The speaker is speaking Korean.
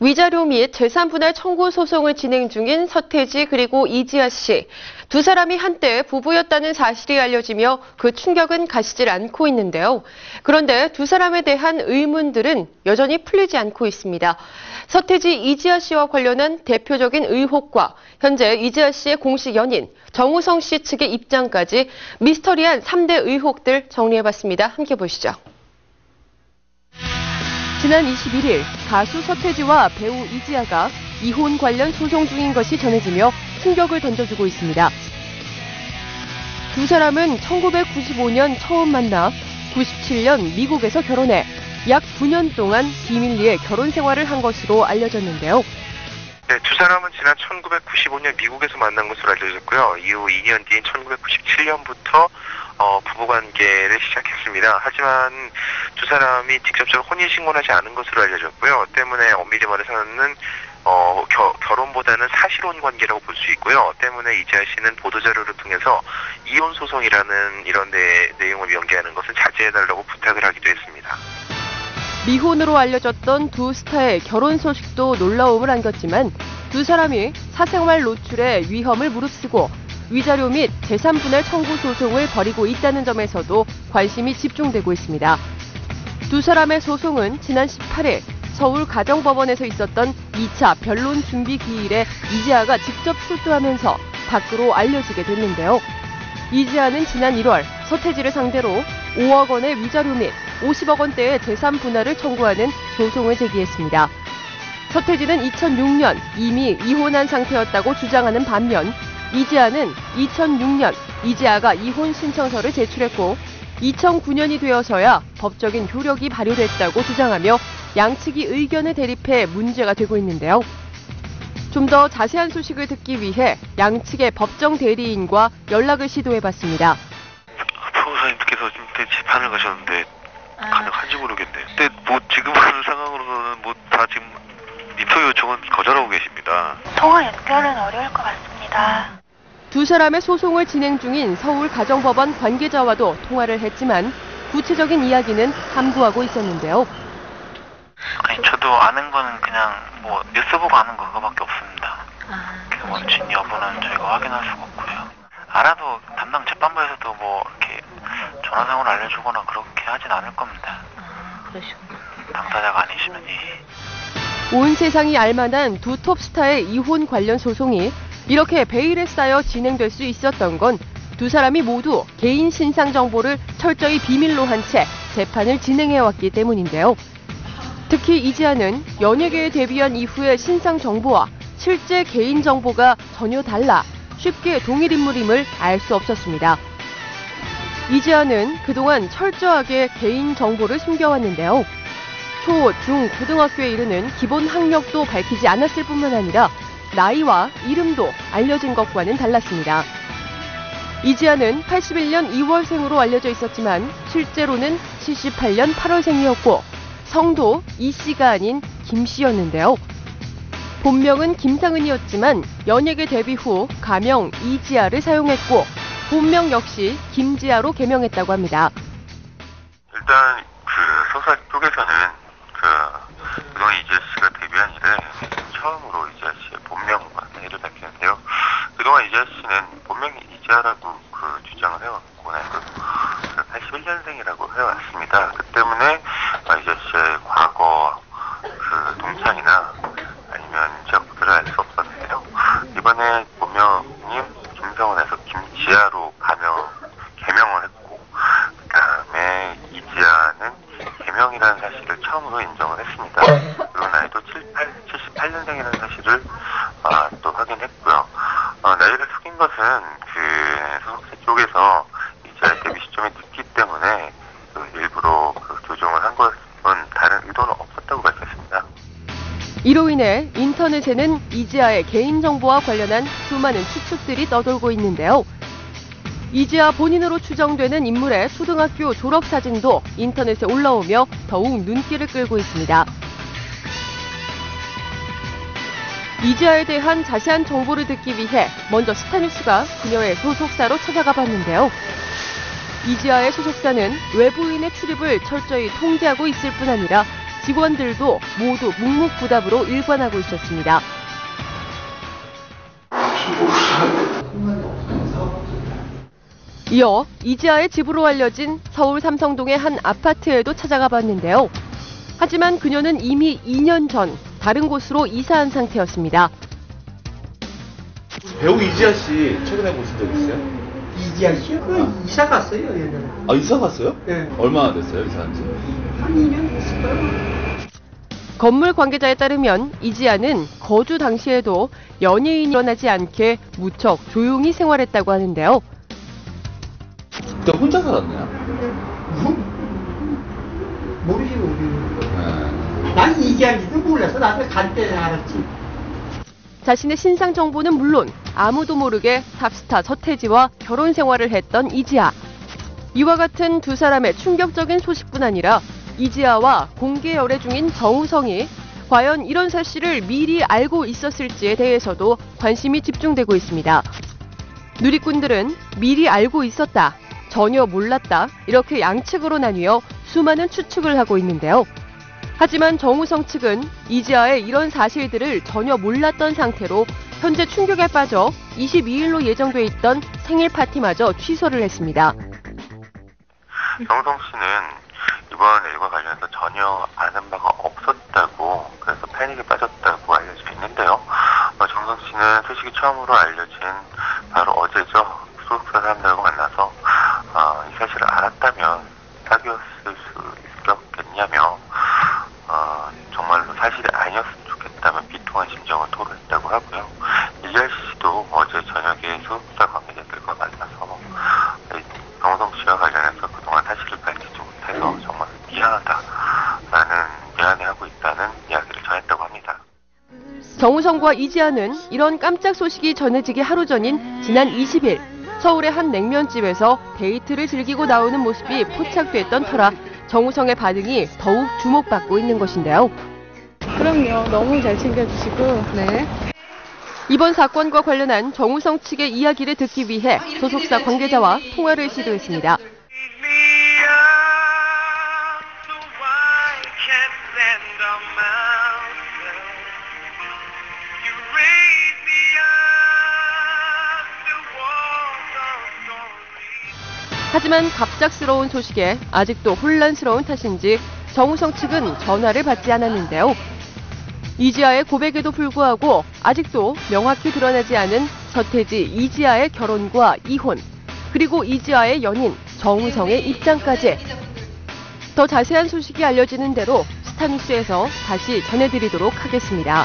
위자료 및 재산분할 청구 소송을 진행 중인 서태지 그리고 이지아 씨. 두 사람이 한때 부부였다는 사실이 알려지며 그 충격은 가시질 않고 있는데요. 그런데 두 사람에 대한 의문들은 여전히 풀리지 않고 있습니다. 서태지 이지아 씨와 관련한 대표적인 의혹과 현재 이지아 씨의 공식 연인 정우성 씨 측의 입장까지 미스터리한 3대 의혹들 정리해봤습니다. 함께 보시죠. 지난 21일 가수 서태지와 배우 이지아가 이혼 관련 소송 중인 것이 전해지며 충격을 던져주고 있습니다. 두 사람은 1995년 처음 만나 97년 미국에서 결혼해 약 9년 동안 비밀리에 결혼 생활을 한 것으로 알려졌는데요. 네, 두 사람은 지난 1995년 미국에서 만난 것으로 알려졌고요. 이후 2년 뒤인 1997년부터 부부관계를 시작했습니다. 하지만 두 사람이 직접적으로 혼인신고를 하지 않은 것으로 알려졌고요. 때문에 엄밀히 말해서는 결혼보다는 사실혼 관계라고 볼 수 있고요. 때문에 이지아 씨는 보도자료를 통해서 이혼 소송이라는 이런 내용을 연기하는 것을 자제해달라고 부탁을 하기도 했습니다. 미혼으로 알려졌던 두 스타의 결혼 소식도 놀라움을 안겼지만 두 사람이 사생활 노출에 위험을 무릅쓰고 위자료 및 재산분할 청구 소송을 벌이고 있다는 점에서도 관심이 집중되고 있습니다. 두 사람의 소송은 지난 18일 서울 가정법원에서 있었던 2차 변론 준비 기일에 이지아가 직접 출두하면서 밖으로 알려지게 됐는데요. 이지아는 지난 1월 서태지를 상대로 5억 원의 위자료 및 50억 원대의 재산 분할을 청구하는 소송을 제기했습니다. 서태지는 2006년 이미 이혼한 상태였다고 주장하는 반면 이지아는 2006년 이지아가 이혼 신청서를 제출했고 2009년이 되어서야 법적인 효력이 발효됐다고 주장하며 양측이 의견을 대립해 문제가 되고 있는데요. 좀 더 자세한 소식을 듣기 위해 양측의 법정 대리인과 연락을 시도해봤습니다. 변호사님께서 재판을 가셨는데 가능한지 모르겠네요. 근데 지금 하는 상황으로는 다 지금 인터뷰 요청은 거절하고 계십니다. 통화 연결은 어려울 것 같습니다. 두 사람의 소송을 진행 중인 서울 가정법원 관계자와도 통화를 했지만 구체적인 이야기는 함구하고 있었는데요. 아니, 저도 아는 거는 그냥 뉴스 보고 아는 거 그거밖에 없습니다. 그 원친 여부는 저희가 확인할 수가 없고요. 알아도 담당 재판부에서도 이렇게 전화상으로 알려주거나 그렇게 하진 않을 겁니다. 그러시구나. 당사자가 아니시면 예. 온 세상이 알만한 두 톱스타의 이혼 관련 소송이 이렇게 베일에 쌓여 진행될 수 있었던 건 두 사람이 모두 개인 신상 정보를 철저히 비밀로 한 채 재판을 진행해왔기 때문인데요. 특히 이지아는 연예계에 데뷔한 이후의 신상 정보와 실제 개인 정보가 전혀 달라 쉽게 동일 인물임을 알 수 없었습니다. 이지아는 그동안 철저하게 개인 정보를 숨겨왔는데요. 초, 중, 고등학교에 이르는 기본 학력도 밝히지 않았을 뿐만 아니라 나이와 이름도 알려진 것과는 달랐습니다. 이지아는 81년 2월생으로 알려져 있었지만 실제로는 78년 8월생이었고 성도 이씨가 아닌 김씨였는데요. 본명은 김상은이었지만 연예계 데뷔 후 가명 이지아를 사용했고 본명 역시 김지아로 개명했다고 합니다. 일단 소사 쪽에서는 그동안 이지아 씨가 데뷔한 이래 처음으로 이지아 씨의 본명과 나이를 밝히는데요. 그동안 이지아 씨는 본명이 이지아라고 주장을 해왔고 나이도 81년생이라고 해왔습니다. 그 때문에 이지아 씨의 과거 동창이나 아니면 지역들을 알 수 없었는데요. 이번에 본명이 김성원에서 김지아로 개명을 했고 그다음에 이지아는 개명이라는 사실을 처음으로 인정을 했습니다. 그리고 나이도 78년생이라는 사실을 또 확인했고요. 나이를 속인 것은 소속사 쪽에서 이지아의 데뷔 시점이 늦기 때문에 일부러 조정을 한 것은 다른 의도는 없었다고 밝혔습니다. 이로 인해 인터넷에는 이지아의 개인정보와 관련한 수많은 추측들이 떠돌고 있는데요. 이지아 본인으로 추정되는 인물의 초등학교 졸업사진도 인터넷에 올라오며 더욱 눈길을 끌고 있습니다. 이지아에 대한 자세한 정보를 듣기 위해 먼저 스타뉴스가 그녀의 소속사로 찾아가 봤는데요. 이지아의 소속사는 외부인의 출입을 철저히 통제하고 있을 뿐 아니라 직원들도 모두 묵묵부답으로 일관하고 있었습니다. 이어 이지아의 집으로 알려진 서울 삼성동의 한 아파트에도 찾아가 봤는데요. 하지만 그녀는 이미 2년 전 다른 곳으로 이사한 상태였습니다. 배우 이지아 씨 최근에 보신 적 있어요? 이지아 씨요? 이사 갔어요, 옛날에. 아, 이사 갔어요? 네. 얼마나 됐어요, 이사한 지? 한 2년 됐을까요? 건물 관계자에 따르면 이지아는 거주 당시에도 연예인이 일어나지 않게 무척 조용히 생활했다고 하는데요. 그때 혼자 살았나요? 모르지, 우리. 네. 난 이지아인지도 몰라서 나도 갈 때 알았지. 자신의 신상 정보는 물론 아무도 모르게 탑스타 서태지와 결혼 생활을 했던 이지아. 이와 같은 두 사람의 충격적인 소식뿐 아니라 이지아와 공개 열애 중인 정우성이 과연 이런 사실을 미리 알고 있었을지에 대해서도 관심이 집중되고 있습니다. 누리꾼들은 미리 알고 있었다, 전혀 몰랐다 이렇게 양측으로 나뉘어 수많은 추측을 하고 있는데요. 하지만 정우성 측은 이지아의 이런 사실들을 전혀 몰랐던 상태로 현재 충격에 빠져 22일로 예정돼 있던 생일 파티마저 취소를 했습니다. 정우성 씨는 이번 일과 관련해서 전혀 아는 바가 없었다고, 그래서 패닉에 빠졌다고 알려져 있는데요. 정우성 씨는 소식이 처음으로 알려진 바로 어제죠. 소속사 사람들과 만나서 이 사실을 알았다면 사귀었을 수 있었겠냐며 정말로 사실이 아니었으면 좋겠다면 비통한 심정을 토로했다고 하고요. 이지아 씨도 어제 저녁에 소속사 관계자들과 만나서 정우성 씨와 관련해서 그동안 사실을 밝히지 못해서 정말 미안해하고 있다는 이야기를 전했다고 합니다. 정우성과 이지아는 이런 깜짝 소식이 전해지기 하루 전인 지난 20일 서울의 한 냉면집에서 데이트를 즐기고 나오는 모습이 포착됐던 터라 정우성의 반응이 더욱 주목받고 있는 것인데요. 그럼요. 너무 잘 챙겨주시고. 네. 이번 사건과 관련한 정우성 측의 이야기를 듣기 위해 소속사 관계자와 통화를 시도했습니다. 하지만 갑작스러운 소식에 아직도 혼란스러운 탓인지 정우성 측은 전화를 받지 않았는데요. 이지아의 고백에도 불구하고 아직도 명확히 드러나지 않은 서태지 이지아의 결혼과 이혼, 그리고 이지아의 연인 정우성의 입장까지. 더 자세한 소식이 알려지는 대로 스타뉴스에서 다시 전해드리도록 하겠습니다.